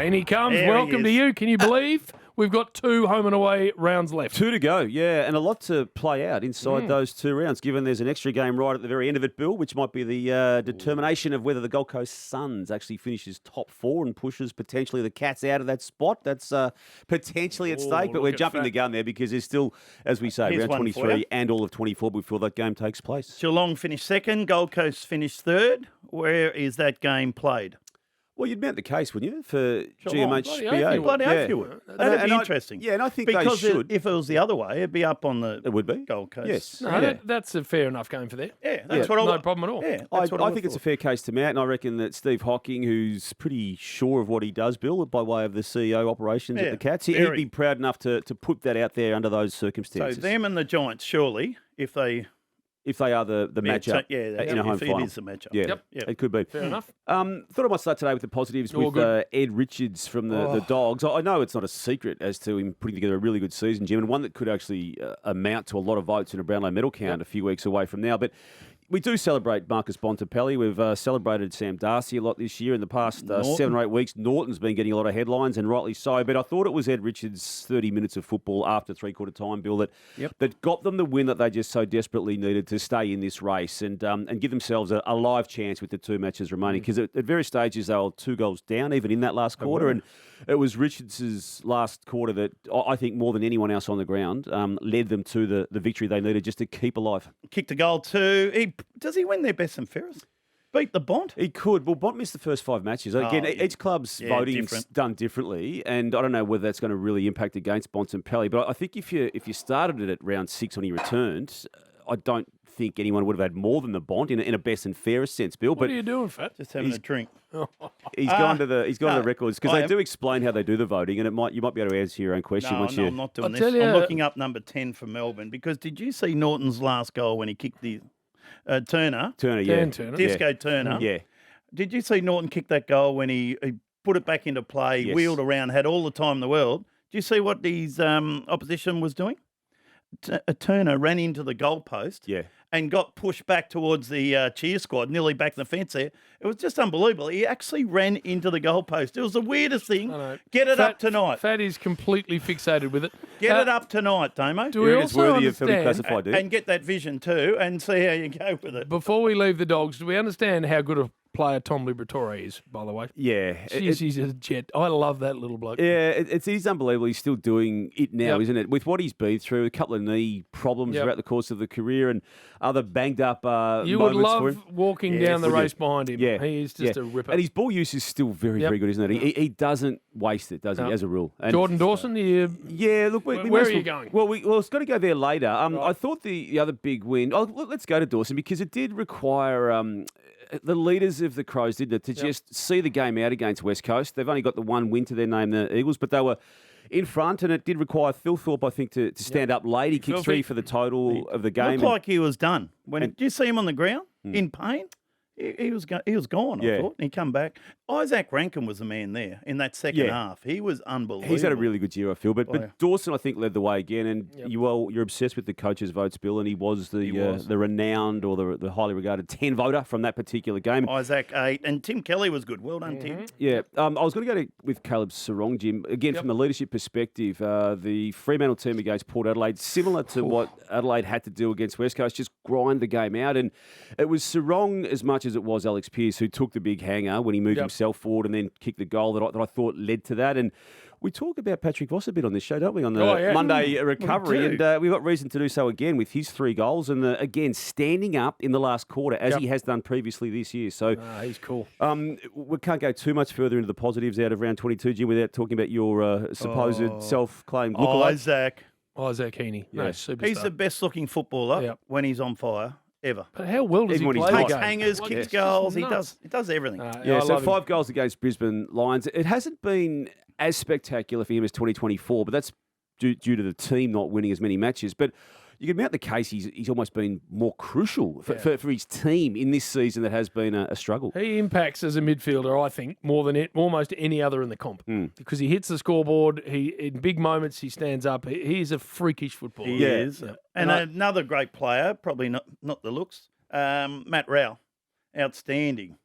In he comes. There he Welcome to is. you. Can you believe we've got 2 home and away rounds left? 2 to go, yeah, and a lot to play out inside those 2 rounds, given there's an extra game right at the very end of it, Bill, which might be the determination of whether the Gold Coast Suns actually finishes top 4 and pushes potentially the Cats out of that spot. That's potentially at stake, but we're jumping the gun there because there's still, as we say, Here's round one for 23 you. and all of 24 before that game takes place. Geelong finished second. Gold Coast finished third. Where is that game played? Well, you'd mount the case, wouldn't you, for Geelong. GMHBA? Bloody oath you would. That'd be interesting. Yeah, and I think because they should. if it was the other way, it'd be up on the It would be. Gold Coast. Yes. No, that's a fair enough game for there. Yeah, that's what I No problem at all. Yeah, I that's what think it's a fair case to mount, and I reckon that Steve Hocking, who's pretty sure of what he does, Bill, by way of the CEO operations at the Cats, he'd be proud enough to put that out there under those circumstances. So them and the Giants, surely, if they are the matchup in a home final. it is the matchup. Yeah, it could be. Fair enough. Thought I might start today with the positives All with Ed Richards from the Dogs. I know it's not a secret as to him putting together a really good season, Jim, and one that could actually amount to a lot of votes in a Brownlow medal count a few weeks away from now. But we do celebrate Marcus Bontempelli. We've celebrated Sam Darcy a lot this year. In the past 7 or 8 weeks, Norton's been getting a lot of headlines, and rightly so. But I thought it was Ed Richards' 30 minutes of football after three-quarter time, Bill, that got them the win that they just so desperately needed to stay in this race and give themselves a live chance with the 2 matches remaining. Because at various stages, they were 2 goals down, even in that last quarter. And it was Richards' last quarter that I think more than anyone else on the ground led them to the victory they needed just to keep alive. Kicked a goal too. Does he win their best and fairest? Beat the Bont? He could. Well, Bont missed the first 5 matches. Again, each club's voting's done differently, and I don't know whether that's going to really impact against Bontempelli. But I think if you started it at round 6 when he returned, I don't think anyone would have had more than the Bont in a best and fairest sense, Bill. What are you doing, Fat? Just having a drink. He's gone to the records because they do explain how they do the voting, and you might be able to answer your own question. No, I'm not doing this. I'm looking up number 10 for Melbourne because did you see Norton's last goal when he kicked the Turner? Turner, yeah. Disco Turner. Yeah. Did you see Norton kick that goal when he put it back into play, wheeled around, had all the time in the world? Did you see what his opposition was doing? Turner ran into the goalpost and got pushed back towards the cheer squad, nearly back the fence there. It was just unbelievable. He actually ran into the goalpost. It was the weirdest thing. Get it up tonight. Fat is completely fixated with it. Get it up tonight, Damo. Do we also understand, and get that vision too and see how you go with it. Before we leave the Dogs, do we understand how good a player Tom Liberatore is, by the way? Yeah. He's a jet. I love that little bloke. Yeah, he's unbelievable. He's still doing it now, isn't it? With what he's been through, a couple of knee problems throughout the course of the career and other banged up you would love walking down the race behind him. Yeah. He is just a ripper. And his ball use is still very, very good, isn't it? He doesn't waste it, does he, as a rule? And Jordan Dawson? Yeah, look, where are you going? Well, it's got to go there later. I thought the other big win, let's go to Dawson because it did require the leaders of the Crows, didn't it, to just see the game out against West Coast. They've only got the one win to their name, the Eagles, but they were in front, and it did require Phil Thorpe, I think, to stand up late. He kicked 3 for the total of the game. Looked like he was done. Did you see him on the ground in pain? He was gone, I thought, and he come back. Isaac Rankin was the man there in that second half. He was unbelievable. He's had a really good year, I feel. But Dawson, I think, led the way again. And you're obsessed with the coaches' votes, Bill, and he was the renowned or the highly regarded 10 voter from that particular game. Isaac 8, and Tim Kelly was good. Well done, Tim. Yeah, I was going to go with Caleb Sarong, Jim. Again, from the leadership perspective, the Fremantle team against Port Adelaide, similar to what Adelaide had to do against West Coast, just grind the game out. And it was Sarong as much as it was Alex Pearce who took the big hanger when he moved himself forward and then kicked the goal that I thought led to that. And we talk about Patrick Voss a bit on this show, don't we, on the Monday recovery? And we've got reason to do so again with his 3 goals and, again, standing up in the last quarter as he has done previously this year. So he's cool. We can't go too much further into the positives out of round 22, Jim, without talking about your supposed self-claimed lookalike. Isaac Heaney. No, superstar. He's the best-looking footballer when he's on fire. Ever. But how well does he play? Takes hangers, kicks goals. He does everything. So 5 goals against Brisbane Lions. It hasn't been as spectacular for him as 2024, but that's due to the team not winning as many matches. But you can mount the case he's almost been more crucial for his team in this season that has been a struggle. He impacts as a midfielder, I think, more than almost any other in the comp because he hits the scoreboard. In big moments, he stands up. He is a freakish footballer. He is. Yeah. And another great player, probably not the looks, Matt Rowell. Outstanding.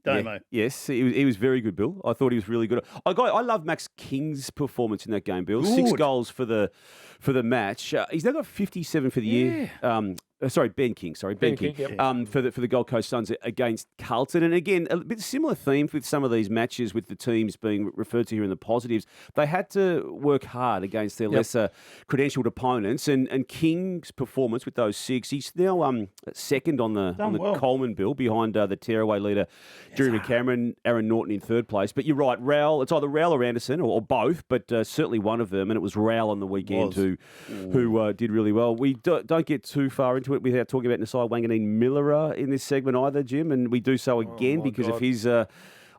Damo. Yes, he was very good, Bill. I thought he was really good. I love Max King's performance in that game, Bill. Good. 6 goals for the match. He's now got 57 for the year. Ben King. Ben King. Yep. For the Gold Coast Suns against Carlton. And again, a bit similar theme with some of these matches with the teams being referred to here in the positives. They had to work hard against their lesser credentialed opponents. And King's performance with those 6, he's now second on the Coleman bill behind the tearaway leader, Jeremy Cameron, Aaron Norton in third place. But you're right, Rowell. It's either Rowell or Anderson or both, but certainly one of them. And it was Rowell on the weekend who did really well. We don't get too far into it without talking about Nasai Wanganeen-Millera in this segment either, Jim, and we do so again because of his, I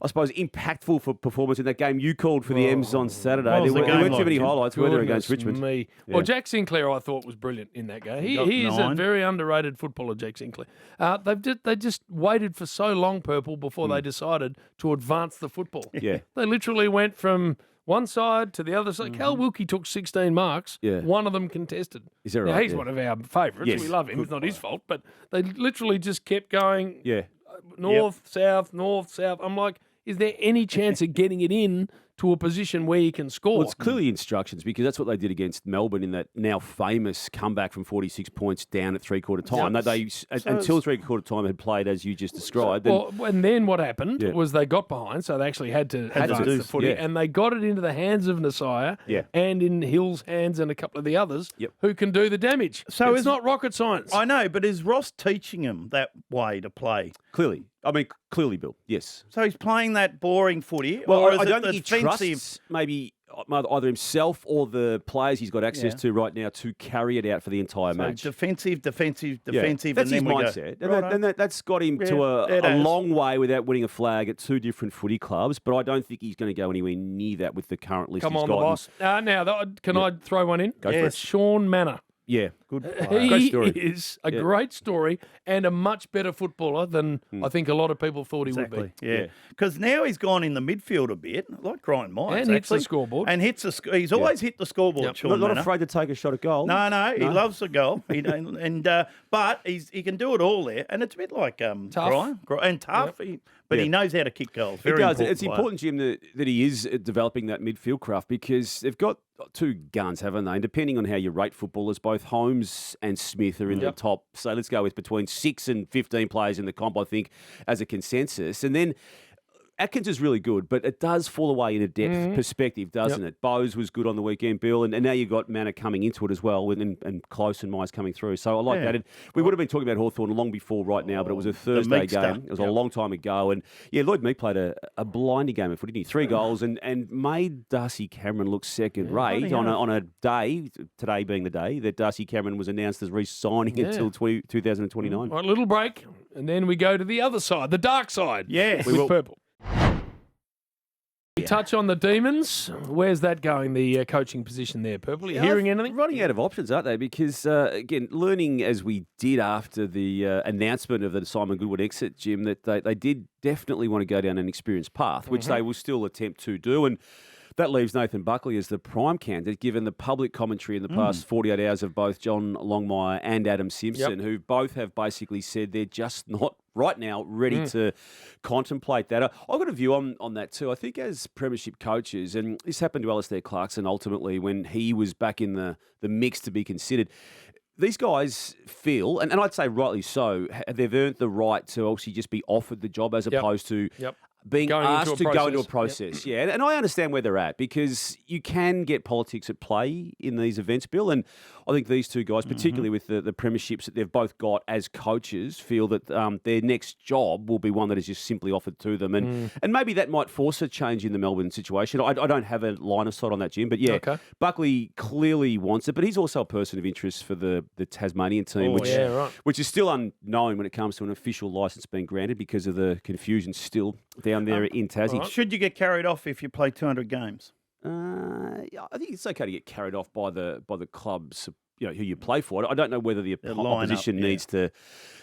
suppose, impactful for performance in that game you called for the Ems on Saturday. There weren't too many highlights, were there, against Richmond? Yeah. Well, Jack Sinclair, I thought, was brilliant in that game. He is a very underrated footballer, Jack Sinclair. They just waited for so long, Purple, before they decided to advance the football. Yeah. They literally went from one side to the other side. Cal Wilkie took 16 marks. Yeah. One of them contested. Is that right? Now, he's one of our favourites. Yes. We love him. It's not his fault. But they literally just kept going north, south. I'm like, is there any chance of getting it in to a position where you can score? Well, it's clearly instructions because that's what they did against Melbourne in that now famous comeback from 46 points down at three-quarter time. Until three-quarter time had played as you just described. And then what happened was they got behind, so they actually had to advance the footy, and they got it into the hands of Nasai and in Hill's hands and a couple of the others who can do the damage. So it's not rocket science. I know, but is Ross teaching him that way to play? Clearly, Bill, yes. So he's playing that boring footy? Well, or is I don't it think he trusts maybe either himself or the players he's got access to right now to carry it out for the entire match. Defensive, That's and his then mindset. Go. And that's got him to a long way without winning a flag at 2 different footy clubs, but I don't think he's going to go anywhere near that with the current list he's got. Come on, the boss. Now, can I throw one in? Go for it. Sean Manor. Yeah, good. He is a great story and a much better footballer than I think a lot of people thought he would be. Yeah, because now he's gone in the midfield a bit, like Ryan Myers, and hits the scoreboard. And he's always hit the scoreboard. Yep. Sean Not afraid to take a shot at goal. No, he loves the goal. But he can do it all there, and it's a bit like tough and tough. Yep. But he knows how to kick goals. He does. It's important, Jim, that he is developing that midfield craft because they've got 2 guns, haven't they? And depending on how you rate footballers, both Holmes and Smith are in the top. So let's go with between 6 and 15 players in the comp, I think, as a consensus. And then Atkins is really good, but it does fall away in a depth perspective, doesn't it? Bowes was good on the weekend, Bill, and now you've got Manor coming into it as well, and Close and Myers coming through. So I like that. And we would have been talking about Hawthorn long before right now, but it was a Thursday game. It was a long time ago. And, Lloyd Meek played a blinding game of footy, didn't he? 3 goals and made Darcy Cameron look second-rate on a day, today being the day, that Darcy Cameron was announced as re-signing until 2029. Right, little break, and then we go to the other side, the dark side. Yes. With Purple. Touch on the Demons. Where's that going, the coaching position there, Purple? Are you hearing anything? Running out of options, aren't they? Because, again, learning as we did after the announcement of the Simon Goodwin exit, Jim, that they did definitely want to go down an experienced path, which they will still attempt to do. And that leaves Nathan Buckley as the prime candidate, given the public commentary in the past 48 hours of both John Longmire and Adam Simpson, who both have basically said they're just not right now ready to contemplate that. I've got a view on that too. I think as premiership coaches, and this happened to Alistair Clarkson ultimately when he was back in the mix to be considered, these guys feel, and I'd say rightly so, they've earned the right to obviously just be offered the job as opposed to being asked to go into a process. And I understand where they're at because you can get politics at play in these events, Bill. And I think these 2 guys, particularly with the premierships that they've both got as coaches, feel that their next job will be one that is just simply offered to them. And maybe that might force a change in the Melbourne situation. I don't have a line of sight on that, Jim. But Buckley clearly wants it, but he's also a person of interest for the Tasmanian team, which is still unknown when it comes to an official licence being granted because of the confusion still down there in Tassie. Should you get carried off if you play 200 games? I think it's okay to get carried off by the club's who you play for. I don't know whether the opposition needs to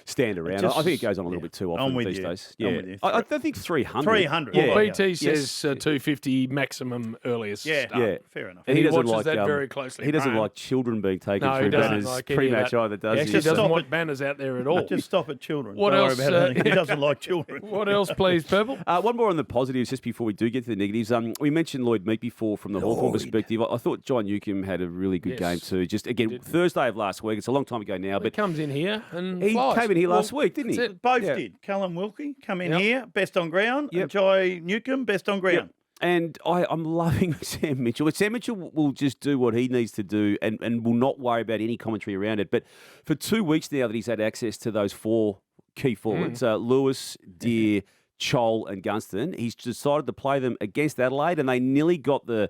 stand around. I think it goes on a little bit too often these days. Yeah, I think 300. 300. Well, BT says 250 maximum earliest. Yeah, fair enough. And he watches that very closely. He doesn't like children being taken through banners pre-match either, does he? He doesn't want banners out there at all. Just stop at children. What else? He doesn't like children. What else, please, Purple? One more on the positives, just before we do get to the negatives. We mentioned Lloyd Meek before from the Hawthorn perspective. I thought John Newcombe had a really good game too. Just again, Thursday of last week. It's a long time ago now, but he comes in here and he came in here last week, didn't he? Both did. Callum Wilkie come in here, best on ground. And Jai Newcombe, best on ground. And I'm loving Sam Mitchell. Sam Mitchell will just do what he needs to do and will not worry about any commentary around it. But for 2 weeks now that he's had access to those 4 key forwards, Lewis, Deere, Chol and Gunston, he's decided to play them against Adelaide, and they nearly got the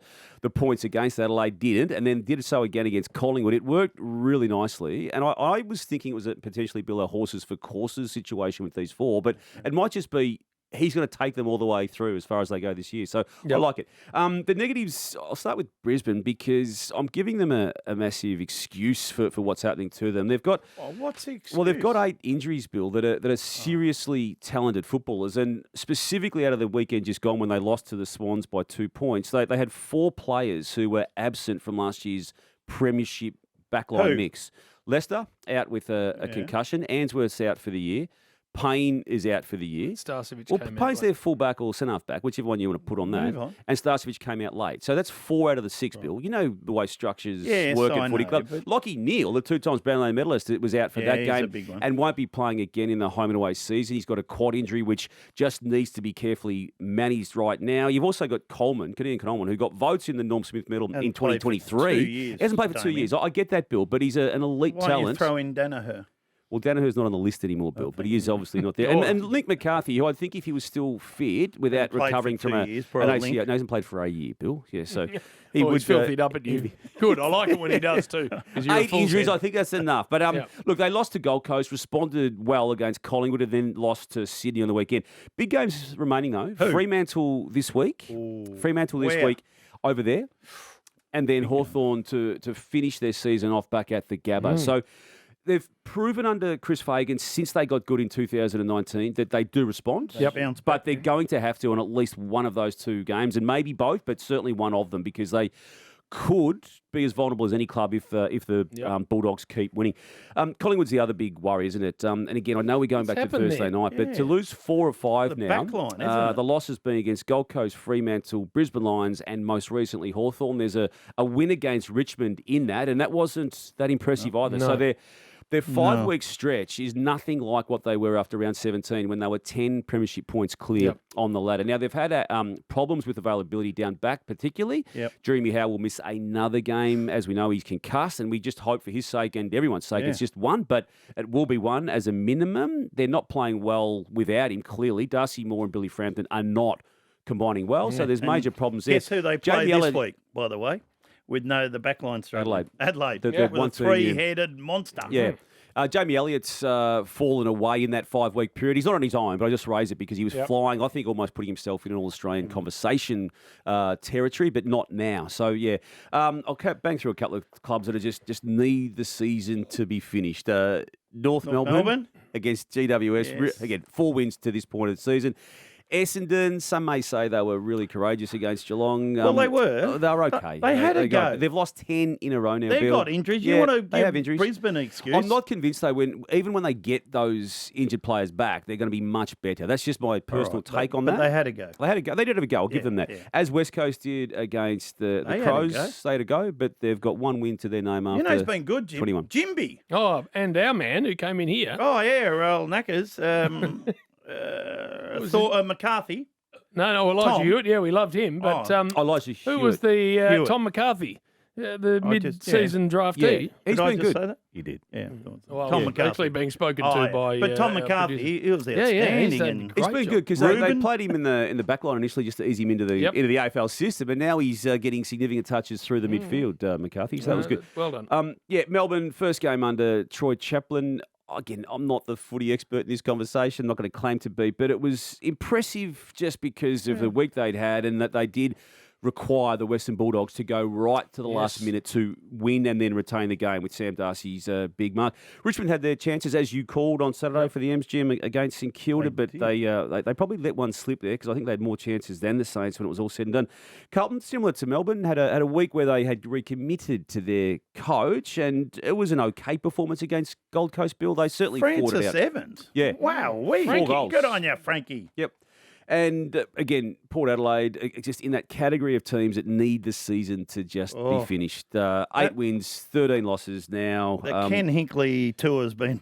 points against Adelaide, didn't, and then did so again against Collingwood. It worked really nicely, and I was thinking it was a potentially Bill a horses for courses situation with these 4, but it might just be he's going to take them all the way through as far as they go this year. So I like it. The negatives, I'll start with Brisbane because I'm giving them a massive excuse for what's happening to them. They've got what's the excuse? Well, they've got 8 injuries, Bill, that are seriously talented footballers, and specifically out of the weekend just gone when they lost to the Swans by 2 points. They had 4 players who were absent from last year's premiership backline mix. Leicester out with a concussion. Ainsworth's out for the year. Payne is out for the year. Starcevic came out. Payne's their full-back or centre-half-back, whichever one you want to put on that. And Starcevic came out late. So that's 4 out of the 6, Bill. You know the way structures work at footy club. Lockie Neal, the 2 times Brownlow medalist, was out for that game and won't be playing again in the home and away season. He's got a quad injury, which just needs to be carefully managed right now. You've also got Keenan Coleman, who got votes in the Norm Smith medal in 2023. He hasn't played for 2 years. I get that, Bill, but he's an elite talent. Why don't you throw in Danaher? Well, Danaher's not on the list anymore, Bill, but he is obviously not there. And Link McCarthy, who I think if he was still fit without recovering from an ACL, he hasn't played for a year, Bill. Yeah, so he would filthy it up at you. Good, I like it when he does too. 8 injuries, I think that's enough. But look, they lost to Gold Coast, responded well against Collingwood, and then lost to Sydney on the weekend. Big games remaining though. Fremantle this week. Fremantle this week over there, and then Hawthorn to finish their season off back at the Gabba. So they've proven under Chris Fagan since they got good in 2019 that they do respond. But they're going to have to on at least one of those 2 games, and maybe both, but certainly one of them, because they could be as vulnerable as any club if the Bulldogs keep winning. Collingwood's the other big worry, isn't it? And again, I know we're going back to Thursday night, but to lose 4 or 5 now, backline, isn't it? The losses being against Gold Coast, Fremantle, Brisbane Lions, and most recently Hawthorn. There's a win against Richmond in that, and that wasn't that impressive either. So their 5-week stretch is nothing like what they were after round 17 when they were 10 premiership points clear on the ladder. Now, they've had problems with availability down back particularly. Jeremy Howe will miss another game. As we know, he's concussed, and we just hope for his sake and everyone's sake it's just one, but it will be one as a minimum. They're not playing well without him, clearly. Darcy Moore and Billy Frampton are not combining well, so there's major problems there. Guess who they play this week, by the way? With the backline struggling. Adelaide. With a 3-headed monster. Yeah. Jamie Elliott's fallen away in that 5-week period. He's not on his own, but I just raise it because he was flying, I think, almost putting himself in an All-Australian conversation territory, but not now. So, I'll bang through a couple of clubs that are just need the season to be finished. North Melbourne against GWS. Again, 4 wins to this point of the season. Essendon, some may say they were really courageous against Geelong. Well, they were. They were okay. They had a go. They've lost 10 in a row now, They've got injuries. You want to give Brisbane an excuse? I'm not convinced, though, even when they get those injured players back, they're going to be much better. That's just my personal take on that. But they had a go. They had a go. They did have a go. I'll give them that. As West Coast did against the Crows, they had a go, but they've got 1 win to their name after 21. He's been good, Jim. 21. Jimby. Oh, and our man who came in here. Oh, yeah, well, Knackers. McCarthy. No, Elijah Hewitt. Yeah, we loved him. But Elijah Hewitt. Who was the Tom McCarthy, the mid-season draftee? He's been good. Say that? He did. Yeah. Well, Tom McCarthy. Actually being spoken to by. But Tom McCarthy, he was outstanding. He's been good because they played him in the back line initially just to ease him into the AFL system, and now he's getting significant touches through the midfield, McCarthy. So that was good. Well done. Melbourne, first game under Troy Chaplin. Again, I'm not the footy expert in this conversation, I'm not going to claim to be, but it was impressive just because of the week they'd had and that they did require the Western Bulldogs to go right to the last minute to win and then retain the game with Sam Darcy's big mark. Richmond had their chances, as you called on Saturday, for the MGM against St Kilda, but they probably let one slip there because I think they had more chances than the Saints when it was all said and done. Carlton, similar to Melbourne, had a week where they had recommitted to their coach, and it was an okay performance against Gold Coast, Bill. They certainly fought it out. Francis Evans? Yeah. Wow. Frankie, good on you, Frankie. Yep. And again, Port Adelaide, just in that category of teams that need the season to just be finished. 8 wins, 13 losses now. The Ken Hinkley tour has been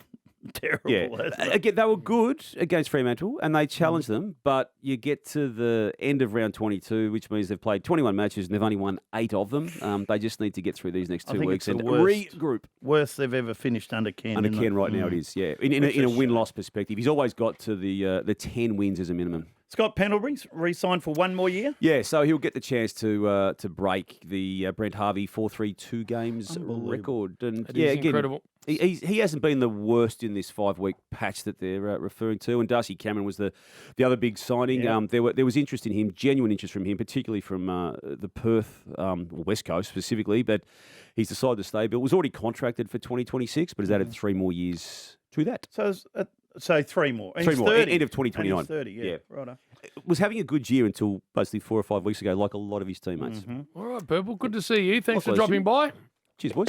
terrible. Yeah. Again, they were good against Fremantle and they challenged them, but you get to the end of round 22, which means they've played 21 matches and they've only won 8 of them. They just need to get through these next 2 weeks and regroup. Worst they've ever finished under Ken. Under Ken right now it is, yeah. In a win-loss perspective. He's always got to the 10 wins as a minimum. Scott Pendlebury's re-signed for 1 more year? Yeah, so he'll get the chance to break the Brent Harvey 4-3-2 games record. And yeah, again, incredible. He hasn't been the worst in this 5-week patch that they're referring to. And Darcy Cameron was the other big signing. Yeah. There was interest in him, genuine interest from him, particularly from the Perth, West Coast specifically. But he's decided to stay. Bill was already contracted for 2026, but has added 3 more years to that. So 3 more. And 3 more. End of 2029. And he's 30, yeah. Righto. Was having a good year until basically 4 or 5 weeks ago, like a lot of his teamates. All right, Purple. Good to see you. Thanks for dropping by. Cheers, boys.